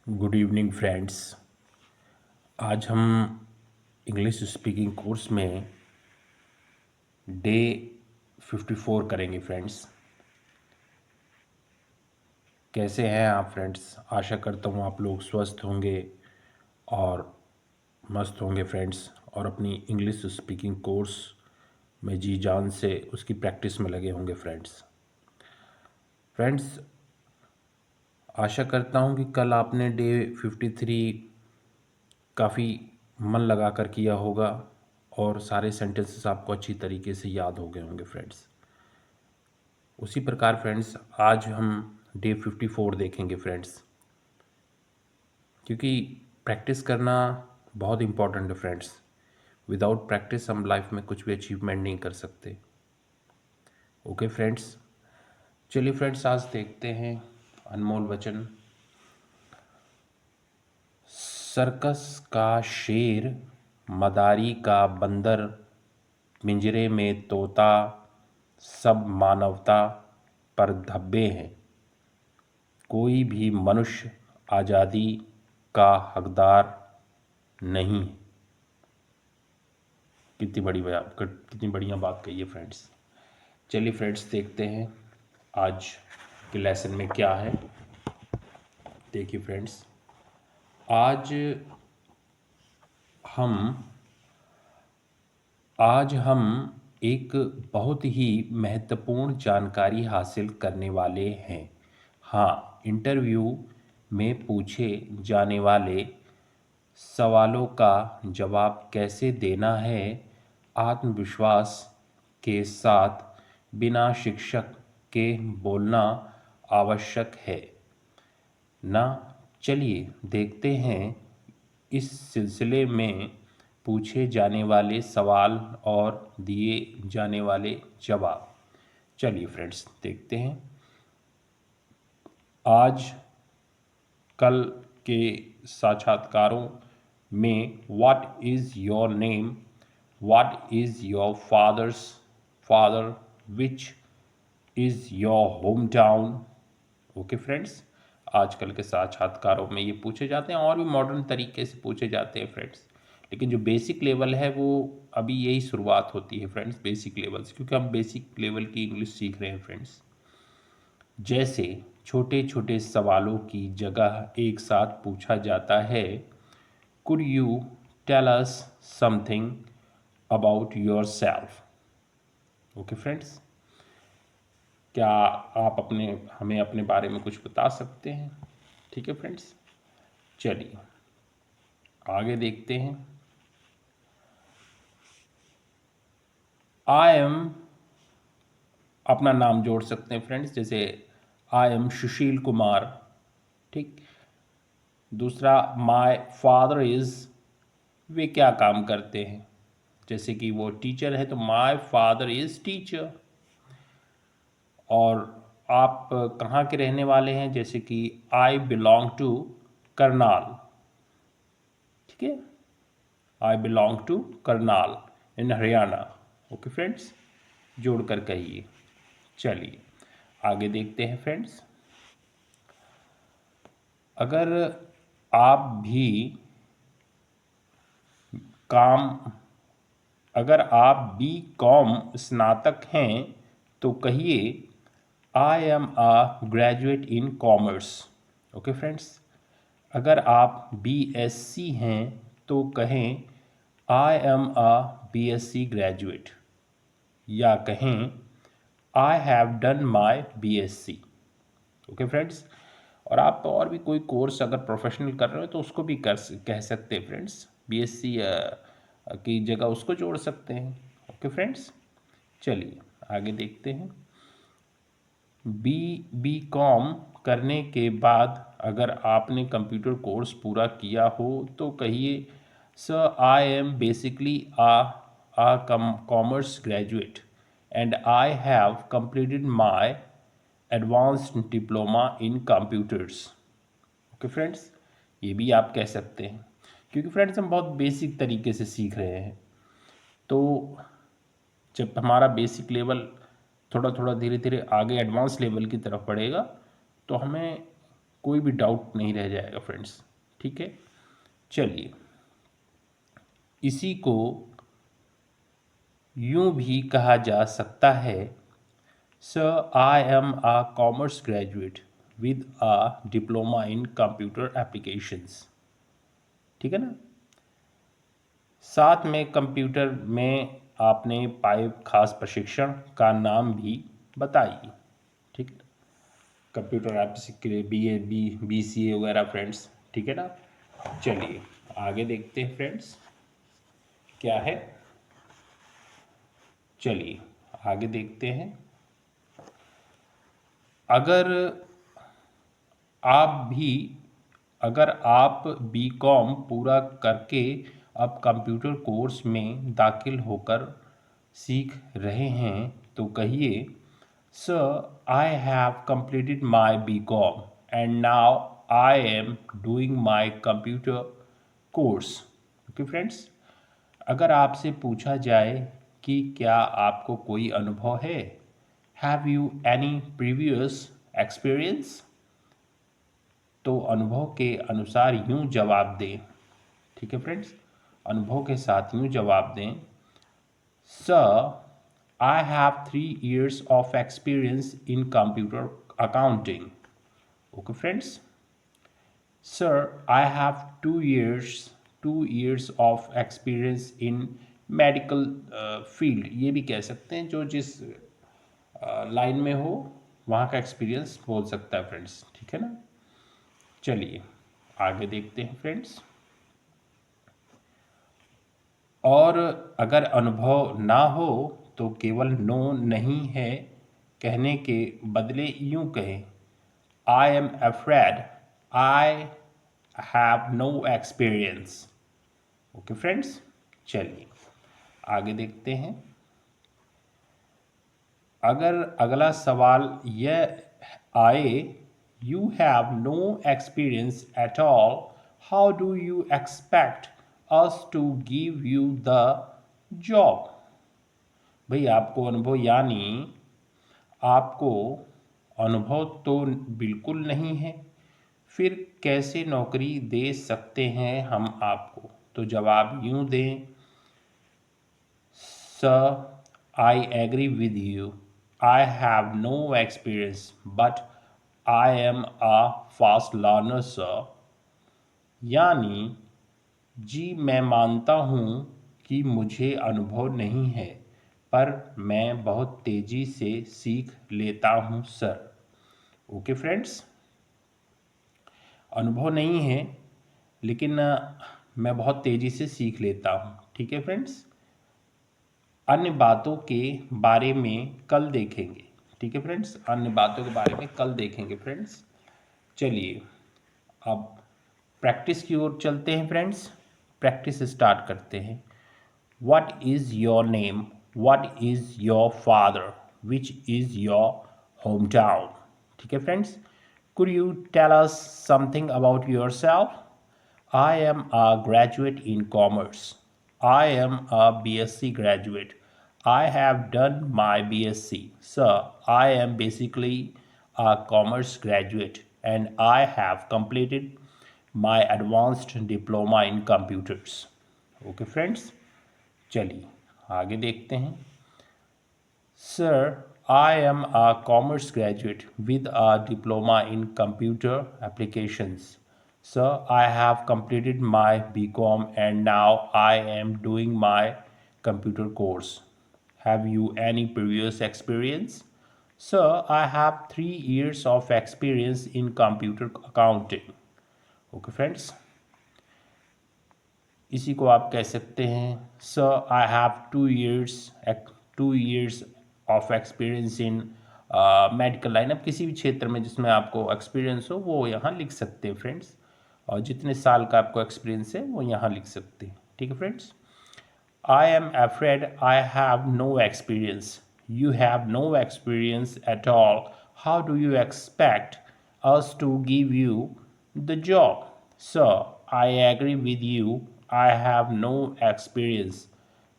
Good evening friends. आज हम English speaking course में डे 54 करेंगे फ्रेंड्स। कैसे हैं आप फ्रेंड्स? आशा करता हूँ आप लोग स्वस्थ होंगे और मस्त होंगे फ्रेंड्स, और अपनी इंग्लिश स्पीकिंग कोर्स में जी जान से उसकी प्रैक्टिस में लगे होंगे फ्रेंड्स। आशा करता हूँ कि कल आपने डे 53 काफ़ी मन लगा कर किया होगा और सारे सेंटेंसेस आपको अच्छी तरीके से याद हो गए होंगे फ्रेंड्स। उसी प्रकार फ्रेंड्स आज हम डे 54 देखेंगे फ्रेंड्स, क्योंकि प्रैक्टिस करना बहुत इम्पॉर्टेंट है फ्रेंड्स। विदाउट प्रैक्टिस हम लाइफ में कुछ भी अचीवमेंट नहीं कर सकते। ओके फ्रेंड्स, चलिए फ्रेंड्स आज देखते हैं अनमोल वचन। सर्कस का शेर, मदारी का बंदर, पिंजरे में तोता, सब मानवता पर धब्बे हैं। कोई भी मनुष्य आज़ादी का हकदार नहीं। कितनी बढ़िया बात कही है फ्रेंड्स। चलिए फ्रेंड्स देखते हैं आज के लेसन में क्या है। देखिए फ्रेंड्स, आज हम एक बहुत ही महत्वपूर्ण जानकारी हासिल करने वाले हैं। हाँ, इंटरव्यू में पूछे जाने वाले सवालों का जवाब कैसे देना है, आत्मविश्वास के साथ बिना शिक्षक के बोलना आवश्यक है ना। चलिए देखते हैं इस सिलसिले में पूछे जाने वाले सवाल और दिए जाने वाले जवाब। चलिए फ्रेंड्स देखते हैं। आज कल के साक्षात्कारों में what is your name, what is your father, which is your home town. Okay friends, आजकल के साक्षात्कारों में ये पूछे जाते हैं और भी मॉडर्न तरीके से पूछे जाते हैं फ्रेंड्स, लेकिन जो बेसिक लेवल है वो अभी यही शुरुआत होती है फ्रेंड्स, बेसिक लेवल से, क्योंकि हम बेसिक लेवल की इंग्लिश सीख रहे हैं फ्रेंड्स। जैसे छोटे छोटे सवालों की जगह एक साथ पूछा जाता है, could you tell us something about yourself. Okay friends, क्या आप हमें अपने बारे में कुछ बता सकते हैं? ठीक है फ्रेंड्स, चलिए आगे देखते हैं। आई एम, अपना नाम जोड़ सकते हैं फ्रेंड्स, जैसे आई एम सुशील कुमार। ठीक। दूसरा, माय फादर इज़, वे क्या काम करते हैं, जैसे कि वो टीचर है तो माय फादर इज़ टीचर। और आप कहाँ के रहने वाले हैं, जैसे कि आई बिलोंग टू करनाल। ठीक है, I belong to Karnal in Haryana. Okay friends, जोड़कर कहिए। चलिए आगे देखते हैं फ्रेंड्स। अगर आप भी काम अगर आप बी कॉम स्नातक हैं तो कहिए I am a graduate in commerce. Okay friends, अगर आप बीएससी हैं तो कहें I am a BSc graduate, या कहें I have done my BSc. Okay friends, और आप और भी कोई कोर्स अगर प्रोफेशनल कर रहे हो तो उसको भी कह सकते हैं फ्रेंड्स, बीएससी की जगह उसको जोड़ सकते हैं। ओके फ्रेंड्स, चलिए आगे देखते हैं। बी कॉम करने के बाद अगर आपने कंप्यूटर कोर्स पूरा किया हो तो कहिए sir I am basically a commerce graduate and I have completed my advanced diploma in computers. Okay friends, ये भी आप कह सकते हैं, क्योंकि फ्रेंड्स हम बहुत बेसिक तरीके से सीख रहे हैं। तो जब हमारा बेसिक लेवल थोड़ा थोड़ा धीरे धीरे आगे एडवांस लेवल की तरफ बढ़ेगा तो हमें कोई भी डाउट नहीं रह जाएगा फ्रेंड्स। ठीक है, चलिए इसी को यूं भी कहा जा सकता है, sir I am a commerce graduate with a diploma in computer applications. ठीक है ना, साथ में कंप्यूटर में आपने पाए खास प्रशिक्षण का नाम भी बताइए। ठीक है, कंप्यूटर ऐप्स के लिए BA BCA वगैरह फ्रेंड्स। ठीक है ना, चलिए आगे देखते हैं फ्रेंड्स क्या है। चलिए आगे देखते हैं। अगर आप भी अगर आप BCom पूरा करके अब कंप्यूटर कोर्स में दाखिल होकर सीख रहे हैं तो कहिए, sir I have completed my BCom and now I am doing my computer course। Okay friends, अगर आपसे पूछा जाए कि क्या आपको कोई अनुभव है, have you any previous experience, तो अनुभव के अनुसार यूं जवाब दें। ठीक है फ्रेंड्स, अनुभव के साथ यूं जवाब दें, sir I have 3 years of experience in computer accounting. Okay friends, sir I have 2 years of experience in medical field. ये भी कह सकते हैं, जो जिस लाइन में हो वहाँ का एक्सपीरियंस बोल सकता है फ्रेंड्स। ठीक है ना, चलिए आगे देखते हैं फ्रेंड्स। और अगर अनुभव ना हो तो केवल नो नहीं है कहने के बदले यूं कहें, I am afraid I have no experience. Okay friends, चलिए आगे देखते हैं। अगर अगला सवाल यह आए, you have no experience at all, how do you expect us to give you the job. भाई आपको अनुभव, यानी आपको अनुभव तो बिल्कुल नहीं है, फिर कैसे नौकरी दे सकते हैं हम आपको। तो जवाब यूं दें, sir I agree with you, I have no experience but I am a fast learner sir. यानी जी मैं मानता हूँ कि मुझे अनुभव नहीं है, पर मैं बहुत तेज़ी से सीख लेता हूँ सर। ओके फ्रेंड्स, अनुभव नहीं है लेकिन मैं बहुत तेज़ी से सीख लेता हूँ। ठीक है फ्रेंड्स, अन्य बातों के बारे में कल देखेंगे। ठीक है फ्रेंड्स, अन्य बातों के बारे में कल देखेंगे फ्रेंड्स। चलिए अब प्रैक्टिस की ओर चलते हैं फ्रेंड्स, प्रैक्टिस स्टार्ट करते हैं। What is your name? What is your father? Which is your hometown? ठीक है friends, could you tell us something about yourself? I am a graduate in commerce. I am a BSc graduate. I have done my BSc. Sir, I am basically a commerce graduate and I have completed my advanced diploma in computers. Okay friends, चलिए आगे देखते हैं। Sir I am a commerce graduate with a diploma in computer applications. Sir I have completed my BCom and now I am doing my computer course. Have you any previous experience? Sir I have 3 years of experience in computer accounting. Okay friends, इसी को आप कह सकते हैं, sir I have 2 years of experience in medical line. अब किसी भी क्षेत्र में जिसमें आपको एक्सपीरियंस हो वो यहाँ लिख सकते हैं फ्रेंड्स, और जितने साल का आपको एक्सपीरियंस है वो यहाँ लिख सकते हैं। ठीक है friends, I am afraid I have no experience, you have no experience at all, how do you expect us to give you the job? Sir, I agree with you. I have no experience,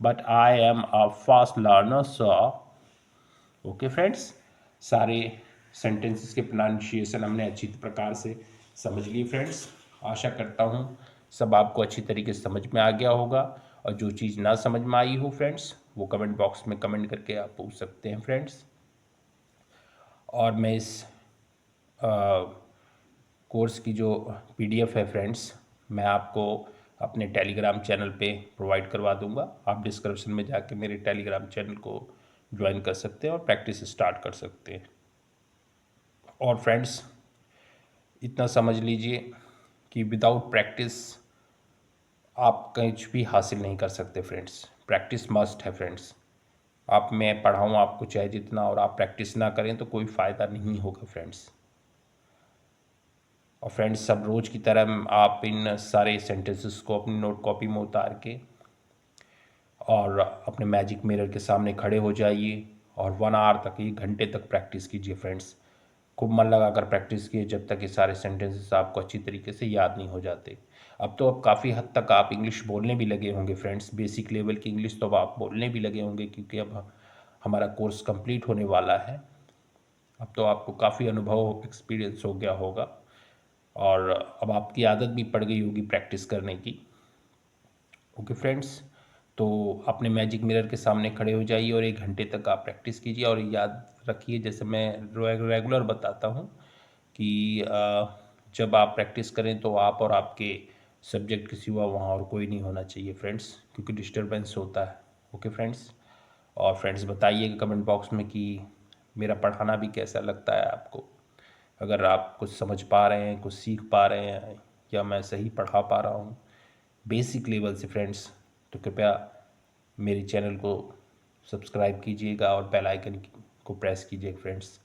but I am a fast learner, sir. Okay friends, सारे sentences के pronunciation हमने अच्छी प्रकार से समझ लिए friends. आशा करता हूँ सब आपको अच्छी तरीके से समझ में आ गया होगा, और जो चीज़ ना समझ में आई हो फ्रेंड्स वो कमेंट बॉक्स में कमेंट करके आप पूछ सकते हैं फ्रेंड्स। और मैं इस कोर्स की जो पीडीएफ है फ्रेंड्स, मैं आपको अपने टेलीग्राम चैनल पे प्रोवाइड करवा दूंगा। आप डिस्क्रिप्शन में जाके मेरे टेलीग्राम चैनल को ज्वाइन कर सकते हैं और प्रैक्टिस स्टार्ट कर सकते हैं। और फ्रेंड्स इतना समझ लीजिए कि विदाउट प्रैक्टिस आप कुछ भी हासिल नहीं कर सकते फ्रेंड्स। प्रैक्टिस मस्ट है फ्रेंड्स। आप मैं पढ़ाऊँ आपको चाहे जितना, और आप प्रैक्टिस ना करें तो कोई फ़ायदा नहीं होगा फ्रेंड्स। और फ्रेंड्स सब रोज़ की तरह आप इन सारे सेंटेंसेस को अपनी नोट कॉपी में उतार के और अपने मैजिक मिरर के सामने खड़े हो जाइए और 1 आवर तक, 1 घंटे तक प्रैक्टिस कीजिए फ्रेंड्स। खूब मन लगा कर प्रैक्टिस किए जब तक ये सारे सेंटेंसेस आपको अच्छी तरीके से याद नहीं हो जाते। अब काफ़ी हद तक आप इंग्लिश बोलने भी लगे होंगे फ्रेंड्स। बेसिक लेवल की इंग्लिश तो अब आप बोलने भी लगे होंगे, क्योंकि अब हमारा कोर्स कंप्लीट होने वाला है। अब तो आपको काफ़ी अनुभव, एक्सपीरियंस हो गया होगा, और अब आपकी आदत भी पड़ गई होगी प्रैक्टिस करने की। ओके फ्रेंड्स, तो अपने मैजिक मिरर के सामने खड़े हो जाइए और 1 घंटे तक आप प्रैक्टिस कीजिए। और याद रखिए, जैसे मैं रेगुलर बताता हूँ कि जब आप प्रैक्टिस करें तो आप और आपके सब्जेक्ट के सिवा वहाँ और कोई नहीं होना चाहिए फ्रेंड्स, क्योंकि डिस्टरबेंस होता है। ओके फ्रेंड्स, और फ्रेंड्स बताइएगा कमेंट बॉक्स में कि मेरा पढ़ाना भी कैसा लगता है आपको। अगर आप कुछ समझ पा रहे हैं, कुछ सीख पा रहे हैं, या मैं सही पढ़ा पा रहा हूँ बेसिक लेवल से फ्रेंड्स, तो कृपया मेरे चैनल को सब्सक्राइब कीजिएगा और बेल आइकन को प्रेस कीजिएगा फ्रेंड्स,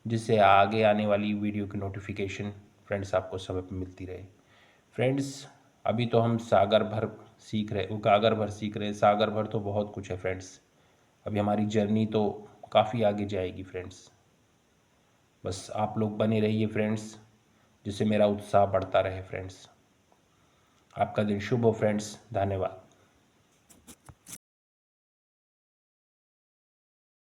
जिससे आगे आने वाली वीडियो की नोटिफिकेशन फ्रेंड्स आपको समय पर मिलती रहे। फ्रेंड्स अभी तो हम सागर भर सीख रहे, वो गागर भर सीख रहे हैं, सागर भर तो बहुत कुछ है फ्रेंड्स। अभी हमारी जर्नी तो काफ़ी आगे जाएगी फ्रेंड्स। बस आप लोग बने रहिए फ्रेंड्स, जिससे मेरा उत्साह बढ़ता रहे फ्रेंड्स। आपका दिन शुभ हो फ्रेंड्स। धन्यवाद।